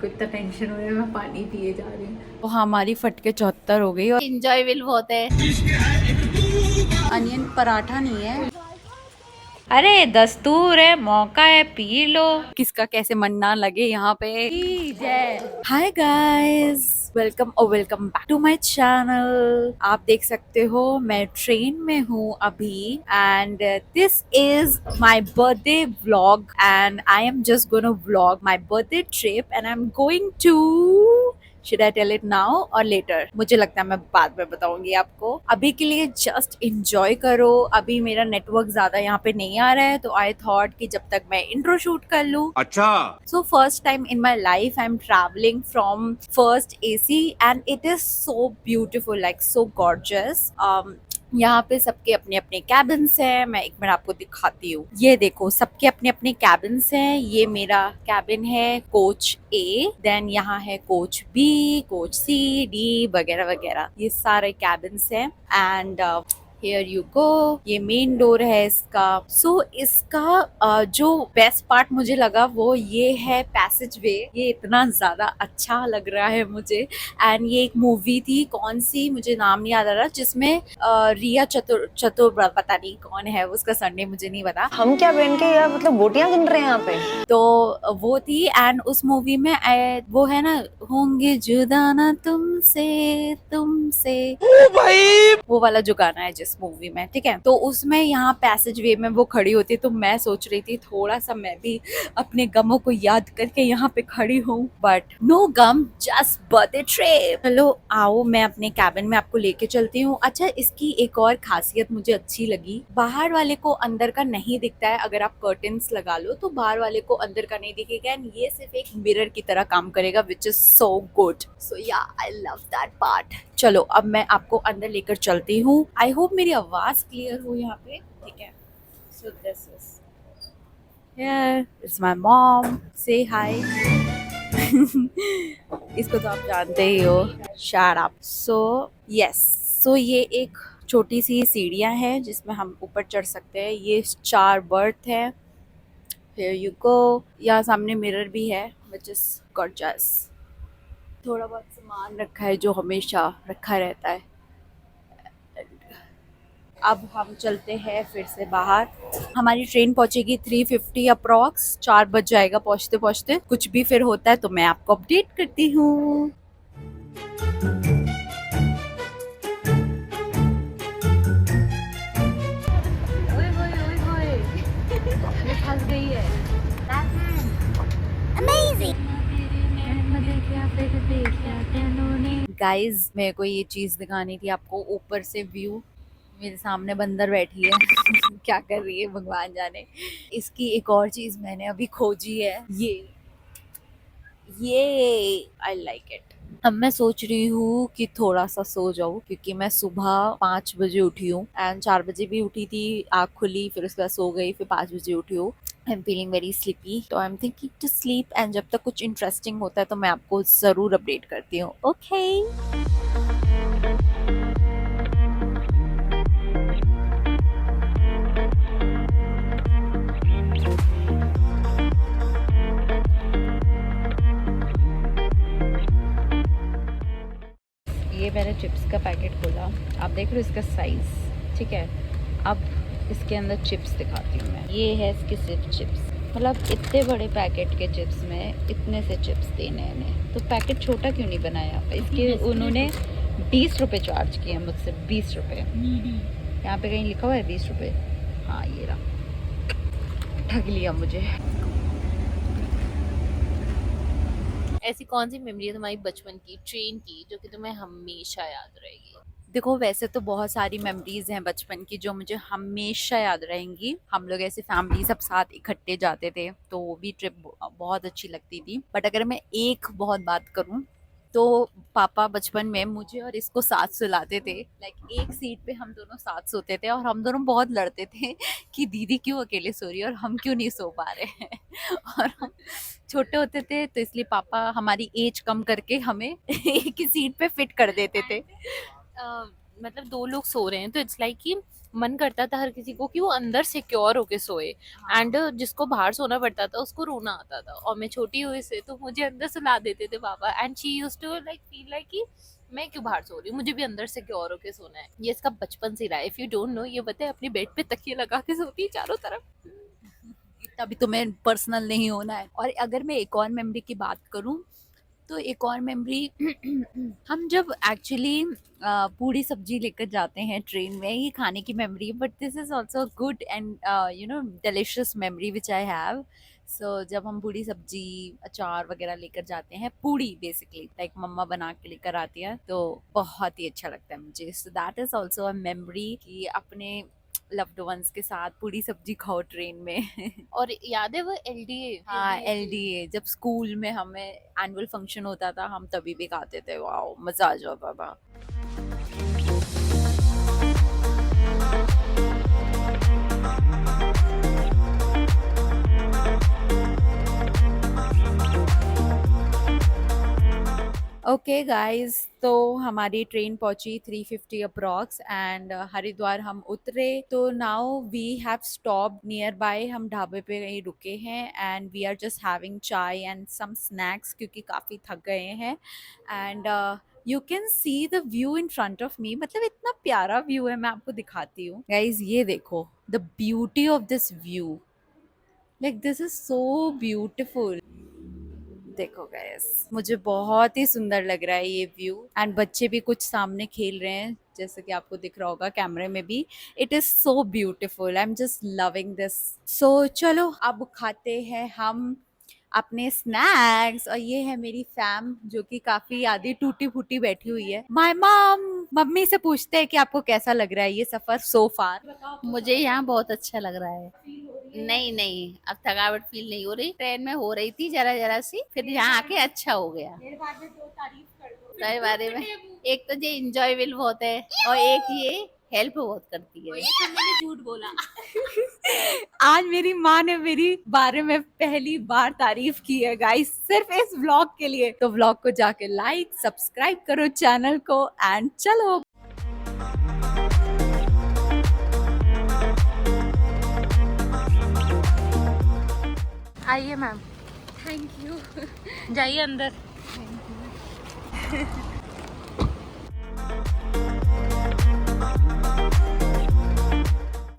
इतना टेंशन हो रहा है, मैं पानी पिए जा रही हूँ। तो हमारी फटके 74 हो गई और इंजॉय विल बहुत है। अनियन पराठा नहीं है। अरे दस्तूर है, मौका है, पी लो। किसका कैसे मन ना लगे यहाँ पे। जय hi guys, welcome back to my channel. आप देख सकते हो मैं ट्रेन में हूँ अभी and this is my birthday vlog and I am just gonna vlog my birthday trip and I am going to Should I tell it now or later? मुझे लगता है मैं बाद में बताऊंगी आपको। अभी के लिए जस्ट enjoy करो। अभी मेरा नेटवर्क ज्यादा यहाँ पे नहीं आ रहा है तो आई थॉट कि जब तक मैं इंट्रो शूट कर लूँ। अच्छा। So first time in my life I'm traveling from first AC and it is so beautiful, like so gorgeous. यहाँ पे सबके अपने अपने कैबिन्स हैं। मैं एक मिनट आपको दिखाती हूँ। ये देखो सबके अपने अपने कैबिन्स हैं। ये मेरा कैबिन है कोच ए, देन यहाँ है कोच बी, कोच सी, डी वगैरह वगैरह, ये सारे कैबिन्स हैं एंड हियर यू गो। ये मेन डोर है इसका। सो इसका जो बेस्ट पार्ट मुझे लगा वो ये है पैसेज वे। ये इतना ज्यादा अच्छा लग रहा है मुझे। एंड ये एक मूवी थी, कौन सी मुझे नाम नहीं याद आ रहा, जिसमें रिया चतुर पता नहीं कौन है, उसका सरनेम मुझे नहीं पता। हम क्या पहन के यार मतलब बोटियां गिन रहे हैं यहाँ पे। तो वो थी एंड उस मूवी में वो है ना, होंगे जुदा ना तुमसे तुमसे, ओ भाई, वो वाला जो गाना है जिस मूवी में, ठीक है। तो उसमें यहाँ पैसेज वे में वो खड़ी होती है तो मैं सोच रही थी थोड़ा सा मैं भी अपने गमों को याद करके यहाँ पे खड़ी हूँ, बट नो गम, जस्ट बर्थडे ट्रिप। चलो आओ मैं अपने कैबिन में आपको लेके चलती हूँ। अच्छा, इसकी एक और खासियत मुझे अच्छी लगी, बाहर वाले को अंदर का नहीं दिखता है। अगर आप कर्टन्स लगा लो तो बाहर वाले को अंदर का नहीं दिखेगा एंड ये सिर्फ एक मिरर की तरह काम करेगा, विच इज सो गुड। सो या आई लव दैट पार्ट। चलो अब मैं आपको अंदर लेकर चलती हूँ। आई होप मेरी आवाज क्लियर हो यहाँ पे, ठीक है। So this is here is my mom, से हाय। इसको तो आप जानते ही हो, शट अप। सो यस, सो ये एक छोटी सी सीढ़ियाँ हैं जिसमें हम ऊपर चढ़ सकते हैं। ये 4 बर्थ है। Here you go। यहाँ सामने मिरर भी है, which is gorgeous। थोड़ा बहुत सामान रखा है जो हमेशा रखा रहता है। अब हम चलते हैं फिर से बाहर। हमारी ट्रेन पहुंचेगी 3:50 अप्रॉक्स, 4 बज जाएगा पहुंचते पहुंचते। कुछ भी फिर होता है तो मैं आपको अपडेट करती हूँ। फंस गई है। गाइज मेरे को ये चीज दिखानी थी आपको, ऊपर से व्यू। मेरे सामने बंदर बैठी है क्या कर रही है भगवान जाने। इसकी एक और चीज मैंने अभी खोजी है, ये आई लाइक इट। अब मैं सोच रही हूँ कि थोड़ा सा सो जाऊँ क्योंकि मैं सुबह 5 बजे उठी हूँ एंड 4 बजे भी उठी थी, आँख खुली, फिर उसके बाद सो गई, फिर 5 बजे उठी हूँ। I am feeling very sleepy, तो I am thinking to sleep and जब तक कुछ इंटरेस्टिंग होता है तो मैं आपको ज़रूर अपडेट करती हूँ। ओके ये मैंने चिप्स का पैकेट खोला, आप देख रहे हो इसका साइज, ठीक है। अब इसके अंदर चिप्स दिखाती हूँ मैं। ये है इसके सिर्फ चिप्स, मतलब इतने बड़े पैकेट के चिप्स में इतने से चिप्स देने हैं, तो पैकेट छोटा क्यों नहीं बनाया। इसके उन्होंने 20 रुपये चार्ज किए मुझसे, 20 रुपये। यहाँ पे कहीं लिखा हुआ है 20 रुपये, हाँ ये रहा, ठग लिया मुझे। ऐसी कौन सी मेमोरी है तुम्हारी बचपन की ट्रेन की जो कि तुम्हें हमेशा याद रहेगी? देखो वैसे तो बहुत सारी मेमोरीज हैं बचपन की जो मुझे हमेशा याद रहेंगी। हम लोग ऐसे फैमिली सब साथ इकट्ठे जाते थे तो वो भी ट्रिप बहुत अच्छी लगती थी। बट अगर मैं एक बहुत बात करूं तो पापा बचपन में मुझे और इसको साथ सुलाते थे। लाइक एक सीट पे हम दोनों साथ सोते थे और हम दोनों बहुत लड़ते थे कि दीदी क्यों अकेले सो रही है और हम क्यों नहीं सो पा रहे हैं। और हम छोटे होते थे तो इसलिए पापा हमारी एज कम करके हमें एक ही सीट पे फिट कर देते थे। मतलब 2 लोग सो रहे हैं तो इट्स लाइक कि मन करता था हर किसी को कि वो अंदर सिक्योर होके सोए, एंड जिसको बाहर सोना पड़ता था उसको रोना आता था, और मैं छोटी हुई से तो मुझे अंदर सुला देते थे पापा, and she used to like feel like कि मैं क्यों बाहर सो रही हूँ, मुझे भी अंदर सिक्योर होके सोना है। ये इसका बचपन से रहा है। इफ यू डोंट नो, ये बताए अपनी बेड पे तकिए लगा के सोती है चारों तरफ। इतना भी तुम्हें पर्सनल नहीं होना है। और अगर मैं एक और मेमोरी की बात करूं, तो एक और मेमोरी हम जब एक्चुअली पूरी सब्जी लेकर जाते हैं ट्रेन में, ये खाने की memory, but this is also good and delicious memory which I have. So जब हम पूरी सब्जी अचार वगैरह लेकर जाते हैं, पूड़ी बेसिकली लाइक मम्मा बना के लेकर आती है, तो बहुत ही अच्छा लगता है मुझे। So that is also a memory कि अपने लव्ड वंस के साथ पूरी सब्जी खाओ ट्रेन में। और याद है वो एलडीए? हाँ, एलडीए जब स्कूल में हमें एनुअल फंक्शन होता था, हम तभी भी खाते थे। वाओ, मजा आ जाता था। ओके गाइस, तो हमारी ट्रेन पहुंची 3:50 अप्रॉक्स, एंड हरिद्वार हम उतरे। तो now we have stop nearby, हम ढाबे पे कहीं रुके हैं, and we are just having chai and some snacks क्योंकि काफ़ी थक गए हैं। And you can see the view in front of me, मतलब इतना प्यारा व्यू है, मैं आपको दिखाती हूँ गाइज। ये देखो the beauty of this view, like this is so beautiful. देखो गैस, मुझे बहुत ही सुंदर लग रहा है ये व्यू, एंड बच्चे भी कुछ सामने खेल रहे हैं जैसे कि आपको दिख रहा होगा कैमरे में भी। It is so beautiful, I am just loving this. So चलो अब खाते हैं हम अपने स्नैक्स। और ये है मेरी फैम जो कि काफी आधी टूटी फूटी बैठी हुई है। माय मॉम, मम्मी से पूछते हैं कि आपको कैसा लग रहा है ये सफर सो फार। मुझे यहाँ बहुत अच्छा लग रहा है। नहीं नहीं, अब थकावट फील नहीं हो रही। ट्रेन में हो रही थी जरा जरा सी, फिर यहाँ आके अच्छा हो गया। मेरे बारे में एक तो ये इंजॉयबल बहुत है, और एक ये हेल्प बहुत करती है। मैंने झूठ बोला। आज मेरी माँ ने मेरी बारे में पहली बार तारीफ की है गाइस, सिर्फ इस व्लॉग के लिए। तो व्लॉग को जाके लाइक सब्सक्राइब करो चैनल को, एंड चलो। आइए मैम। Thank you. जाइए अंदर।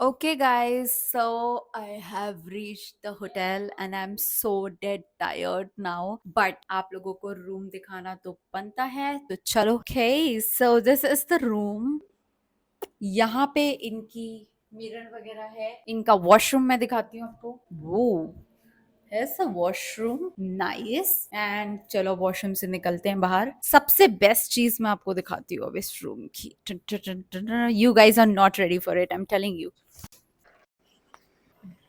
Okay guys, so I have reached the hotel and I'm so dead tired now, but आप लोगों को रूम दिखाना तो बनता है, तो चलो। Okay, so this is the room. यहाँ पे इनकी मिरर वगैरह है, इनका वॉशरूम मैं दिखाती हूँ आपको। वो Here's the washroom, nice. And चलो वॉशरूम से निकलते हैं बाहर। सबसे बेस्ट चीज मैं आपको दिखाती हूँ अब इस रूम की। You guys are not ready for it, I'm telling you.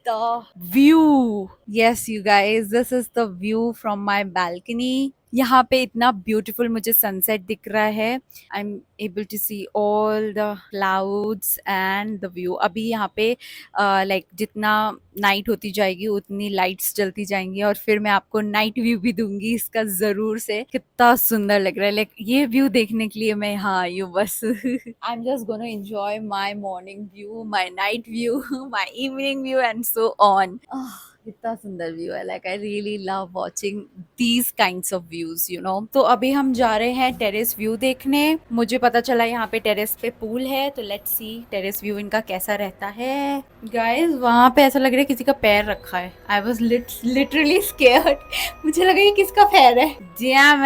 The view. Yes, you guys, this is the view from my balcony. यहाँ पे इतना ब्यूटीफुल मुझे सनसेट दिख रहा है। I am able to see all the clouds and the view. अभी यहाँ पे लाइक जितना नाइट होती जाएगी उतनी लाइट्स जलती जाएंगी, और फिर मैं आपको नाइट व्यू भी दूंगी इसका जरूर से। कितना सुंदर लग रहा है, लाइक ये व्यू देखने के लिए मैं यहाँ आई हूँ बस। आई am just gonna enjoy my morning view, my night view, my evening view and so on. कितना सुंदर व्यू है, like I really love watching these kinds of views, you know. तो अभी हम जा रहे हैं टेरेस व्यू देखने। मुझे पता चला यहाँ पे टेरेस पे पूल है, तो लेट्स सी टेरेस व्यू इनका कैसा रहता है। गाइस, वहाँ पे ऐसा लग रहा है किसी का पैर रखा है। I was literally scared. मुझे लगा ये किसका पैर है। डैम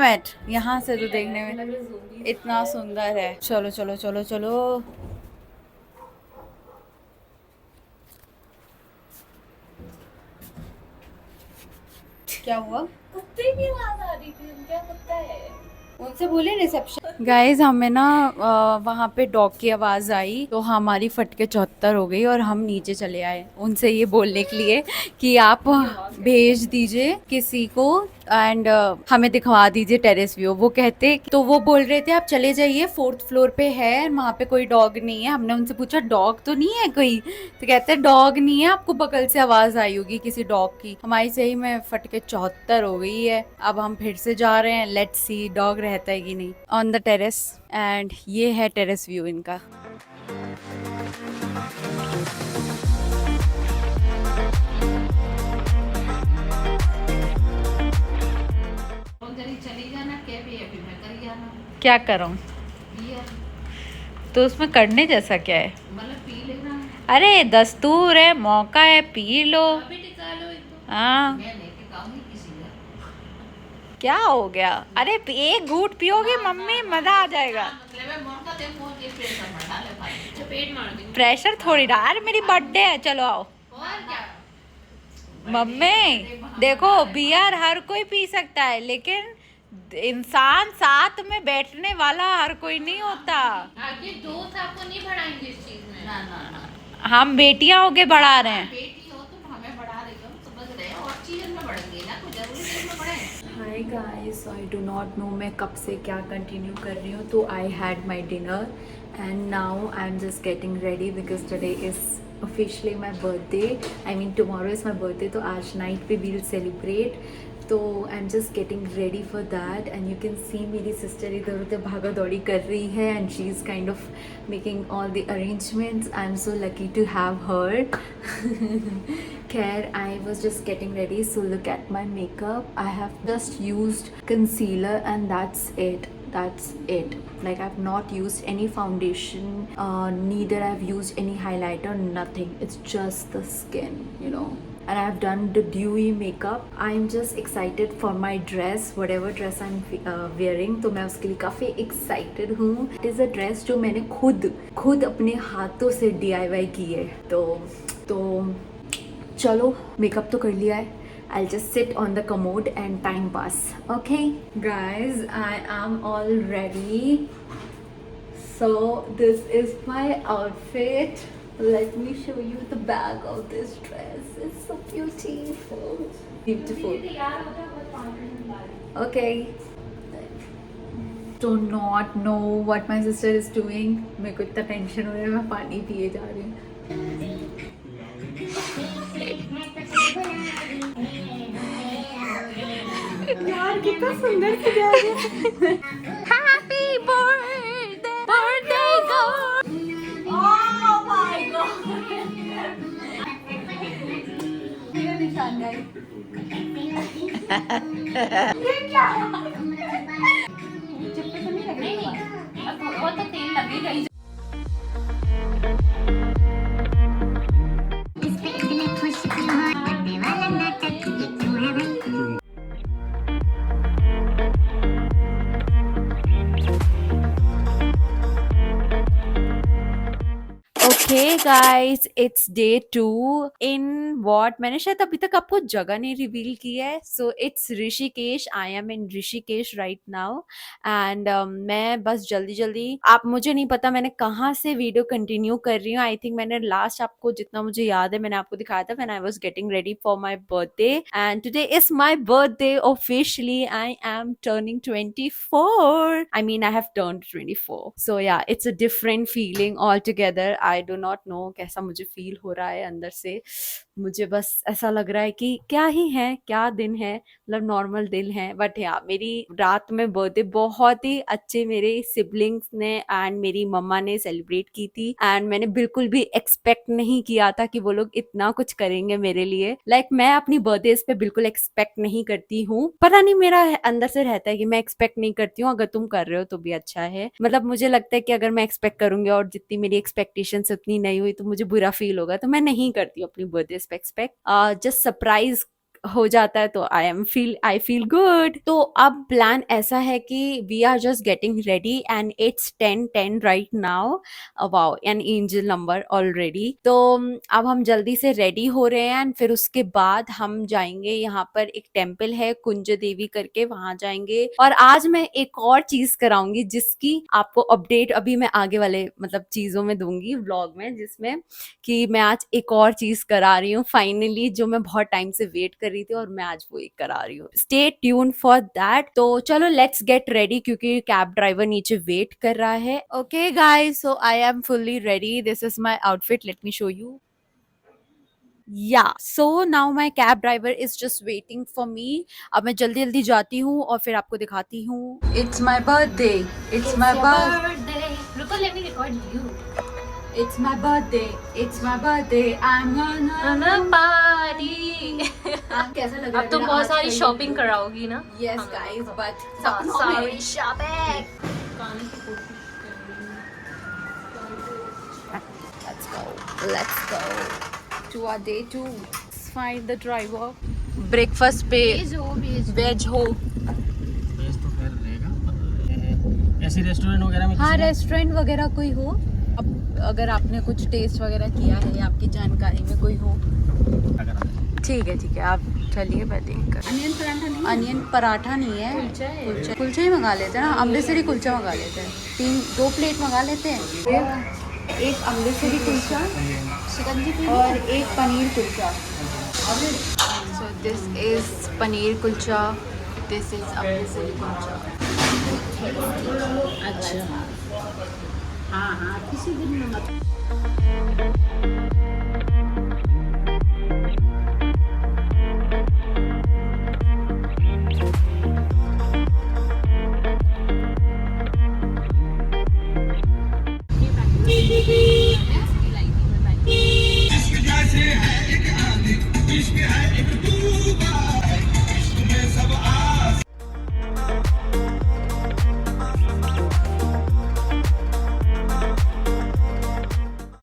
इट, यहाँ से तो देखने में इतना सुंदर है। चलो चलो चलो चलो। क्या हुआ? कुत्ते की आवाज आ रही थी, क्या कुत्ता है? उनसे बोले रिसेप्शन। गाइज, हमें ना वहाँ पे डॉग की आवाज़ आई, तो हमारी फटके 74 हो गई और हम नीचे चले आए उनसे ये बोलने के लिए कि आप भेज दीजिए किसी को एंड हमें दिखवा दीजिए टेरेस व्यू। वो कहते, तो वो बोल रहे थे आप चले जाइए, 4th फ्लोर पे है, वहाँ पे कोई डॉग नहीं है। हमने उनसे पूछा डॉग तो नहीं है कोई, तो कहते डॉग नहीं है, आपको बगल से आवाज़ आई होगी किसी डॉग की। हमारी सही में फटके 74 हो गई है। अब हम फिर से जा रहे हैं, लेट्स सी डॉग रहता है कि नहीं ऑन द टेरेस। एंड ये है टेरेस व्यू इनका। क्या करूं? तो उसमें करने जैसा क्या है? मतलब पी लेना, अरे दस्तूर है, मौका है, पी लो। अभी टिका लो एक तो। हाँ, मैं नहीं टिकाऊंगी किसी का। क्या हो गया? अरे एक घूंट पियोगे मम्मी, मजा आ जाएगा। मतलब है मौका दे, फोन ये प्रेशर मत डाले भाई, चपेट मार दूंगी। प्रेशर थोड़ी ना, अरे मेरी बर्थडे है, चलो आओ। और क्या। मम्मी देखो, बियर हर कोई पी सकता है, लेकिन इंसान साथ में बैठने वाला हर कोई नहीं होता। आपके दोस्त आपको नहीं बढ़ाएंगे इस चीज में। ना ना ना, हम बेटियां होके बढ़ा रहे हैं। बेटी हो तुम हमें बढ़ा रही हो, समझ रहे हो, और चीज में बढ़ेंगे ना, कोई जरूरी चीज में बढ़े। Hi guys, I do not know मैं कब से क्या कंटिन्यू कर रही हूँ। तो I had my dinner and now I am just getting ready because today is officially my birthday. I mean tomorrow is my birthday, तो आज नाइट पे वील सेलिब्रेट। तो I am just getting ready for that and you can सी मेरी sister इधर उधर भागा दौड़ी कर रही है and she is kind of making all the arrangements. I am so lucky to have her. Care, I was just getting ready, so look at my makeup. I have just used concealer and that's it. That's it. Like I've not used any foundation, neither I've used any highlighter, nothing. It's just the skin, you know. And I've done the dewy makeup. I'm just excited for my dress, whatever dress I'm wearing. तो मैं उसके लिए काफ़ी excited हूँ. It is a dress जो मैंने खुद अपने हाथों से DIY की है. तो चलो मेकअप तो कर लिया है. I'll just sit on the commode and time pass. Okay, guys, I am all ready. So this is my outfit. Let me show you the back of this dress. It's so beautiful. Beautiful. Okay. Do not know what my sister is doing. मेरे को इतना tension हो रहा है, मैं पानी पिए जा रही हूँ. यार कितना सुंदर सजा है. Happy birthday, birthday girl. Oh my god. मेरा निशान गाइस. ये क्या है? चिपके तो नहीं लग रही है. अब वो तो तेल लगेगा ही. Okay guys, it's day 2 in what मैंने शायद अभी तक आपको जगह नहीं रिवील की है. So it's Rishikesh. I am in Rishikesh right now and मैं बस जल्दी आप मुझे नहीं पता मैंने कहाँ से वीडियो कंटिन्यू कर रही हूँ. आई थिंक मैंने लास्ट आपको जितना मुझे याद है मैंने आपको दिखाया था when I was getting ready for my birthday and today is my birthday officially. I am turning 24. I mean I have turned 24. So yeah, it's a different feeling altogether. I do not know कैसा मुझे feel हो रहा है अंदर से. मुझे बस ऐसा लग रहा है कि क्या ही है, क्या दिन है, मतलब नॉर्मल दिन है. बट या मेरी रात में बर्थडे बहुत ही अच्छे मेरे सिबलिंग्स ने एंड मेरी मम्मा ने सेलिब्रेट की थी एंड मैंने बिल्कुल भी एक्सपेक्ट नहीं किया था कि वो लोग इतना कुछ करेंगे मेरे लिए. लाइक मैं अपनी बर्थडे पे बिल्कुल एक्सपेक्ट नहीं करती हूँ. पता नहीं मेरा अंदर से रहता है कि मैं एक्सपेक्ट नहीं करती हूँ. अगर तुम कर रहे हो तो भी अच्छा है. मतलब मुझे लगता है कि अगर मैं एक्सपेक्ट करूंगी और जितनी मेरी एक्सपेक्टेशन उतनी नहीं हुई तो मुझे बुरा फील होगा. तो मैं नहीं करती हूँ अपनी बर्थडे पे एक्सपेक्ट. जस्ट सरप्राइज हो जाता है तो आई फील गुड. तो अब प्लान ऐसा है कि we are just getting ready and it's 10:10 right now. Wow, an angel number already. तो अब हम जल्दी से रेडी हो रहे हैं एंड फिर उसके बाद हम जाएंगे. यहाँ पर एक टेम्पल है कुंज देवी करके, वहां जाएंगे. और आज मैं एक और चीज कराऊंगी जिसकी आपको अपडेट अभी मैं आगे वाले मतलब चीजों में दूंगी व्लॉग में, जिसमें कि मैं आज एक और चीज करा रही हूँ फाइनली, जो मैं बहुत टाइम से वेट कर रही थी और मैं आज वो एक करा रही हूँ. Stay tune for that. तो चलो लेट्स गेट रेडी क्योंकि कैब ड्राइवर नीचे वेट कर रहा है. Okay guys, so I am fully ready. This is my outfit. Let me show you. Yeah, so now my cab driver is just waiting for me. अब मैं जल्दी जाती हूँ और फिर आपको दिखाती हूँ. It's my birthday. It's my birthday. रुको, let me record you. It's my birthday. It's my birthday. I'm gonna party. कैसा लग रहा है? अब तो बहुत सारी शॉपिंग कराओगी ना. Yes guys, but sorry shopping. भटकाने की कोशिश कर रही हूँ। Let's go to our day 2. Find the driver. Breakfast पे वेज हो। बेस तो खैर रहेगा, पर ऐसे रेस्टोरेंट वगैरह में हाँ, किसी ने- रेस्टोरेंट वगैरह कोई हो। अब अगर आपने कुछ टेस्ट वगैरह किया है या आपकी जानकारी में कोई हो, अगर आप- ठीक है, आप चलिए, मैं देख कर। अनियन पराठा नहीं है, कुलचा ही मंगा लेते हैं ना, अमृतसरी कुलचा मंगा लेते हैं। 2 प्लेट मंगा लेते हैं, एक अमृतसरी कुलचा और एक paneer kulcha. So this is paneer kulcha, this is Amritsari kulcha. अच्छा, हाँ, किसी दिन में मत।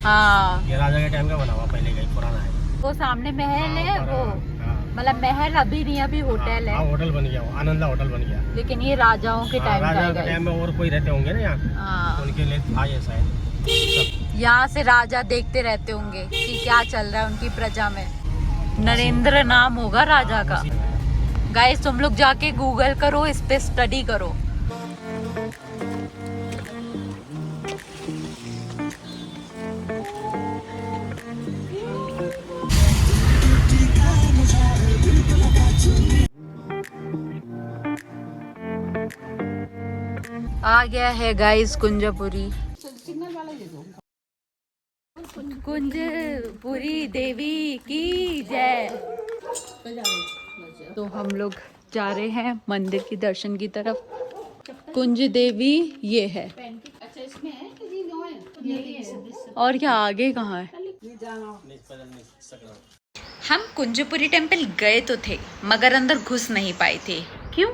हाँ, ये राजा के टाइम का बना हुआ, पहले का ही पुराना है। वो सामने महल है, वो हाँ, मतलब महल अभी नहीं, अभी होटल हाँ, है, होटल बन गया, वो आनंदा होटल बन गया। लेकिन ये राजाओं के टाइम का राजा है के guys। टाइम में और कोई रहते होंगे ना यहाँ, हाँ, उनके लिए था ये शायद। यहाँ से राजा देखते रहते होंगे कि क्या चल रहा है उनकी प्रजा में। नरेंद्र नाम होगा राजा का। गाइस तुम लोग जाके गूगल करो, इस पे स्टडी करो। आ गया है गाइस कुंजपुरी। कुंजपुरी देवी की जय। तो हम लोग जा रहे हैं मंदिर की दर्शन की तरफ। कुंज देवी ये है, अच्छा, इसमें है कि जी नो है? यही है। और क्या आगे कहाँ है? हम कुंजपुरी टेम्पल गए तो थे मगर अंदर घुस नहीं पाए थे। क्यों?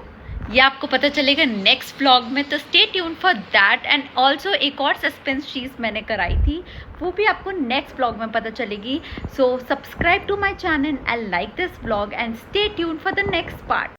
ये आपको पता चलेगा नेक्स्ट व्लॉग में, तो stay tune for that. And also एक और सस्पेंस चीज़ मैंने कराई थी, वो भी आपको नेक्स्ट व्लॉग में पता चलेगी। So subscribe to my channel and like this vlog and stay tune for the next part.